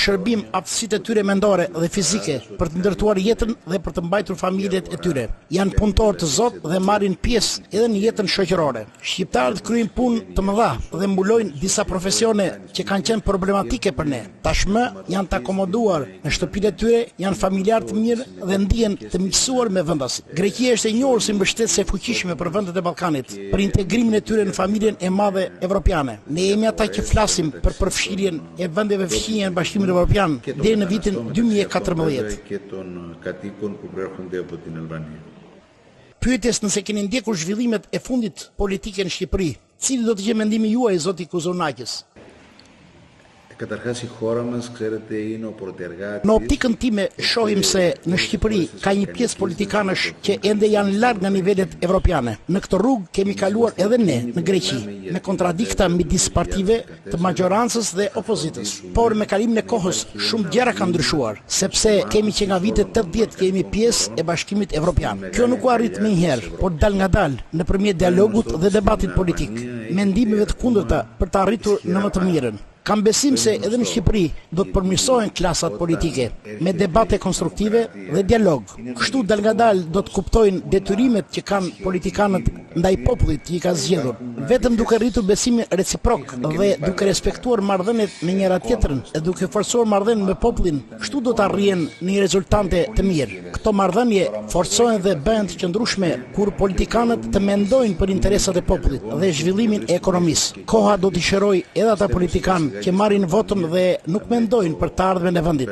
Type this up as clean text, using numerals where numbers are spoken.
shërbim aftësitë e tyre mendore dhe fizike për të ndërtuar jetën dhe për të mbajtur familjet e tyre. Janë punëtorë të Zot dhe marrin pjesë edhe në jetën shoqërore. Shqiptarët kryejnë punë të mëdha dhe mbulojnë disa profesione që kanë qenë problematike për ne. Tashmë janë të akomoduar në shtëpitë e tyre, janë familjar të mirë dhe ndihen të miqësuar me vendasit. Greqia është e njohur si mbështetëse e fuqishme për vendet e Ballkanit, për integrimin e tyre në familjen e madhe evropiane. Ne jemi ata që flasim për përfshirjen e vendeve fqinje në Bashkimin Evropian deri në vitin 2014. Pyetjes nëse keni ndjekur zhvillimet e fundit politike në Shqipëri, cili do të jetë mendimi juaj, zoti Kuzonakis? Në optikën time shohim se në Shqipëri ka një pjesë politikanësh që ende janë larg nga nivelet evropiane. Në këtë rrugë kemi kaluar edhe ne në Greqi, me kontradikta midis partive të majorancës dhe opozitës. Por me kalimin e kohës shumë gjëra kanë ndryshuar, sepse kemi që nga vitet 80 kemi pjesë e Bashkimit Evropian. Kjo nuk u arrit më njëherë, por dal nga dal nëpërmjet dialogut dhe debatit politik, mendimeve të kundërta për të arritur në më të mirën. Kam besim se edhe në Shqipëri do të përmirësohen klasat politike me debate konstruktive dhe dialog. Kështu dal nga dal do të kuptojnë detyrimet që kanë politikanët ndaj popullit që i ka zgjedhur. Vetëm duke rritur besimin reciprok dhe duke respektuar marrëdhëniet me njëra tjetrën e duke forcuar marrëdhënien me popullin, kështu do të arrijnë në rezultate të mirë. Këto marrëdhënie forcohen dhe bëhen të qëndrueshme kur politikanët të mendojnë për interesat e popullit dhe zhvillimin e ekonomisë. Koha do t'i shërojë edhe ata politikanë që marrin votën dhe nuk mendojnë për të ardhmen e vendit.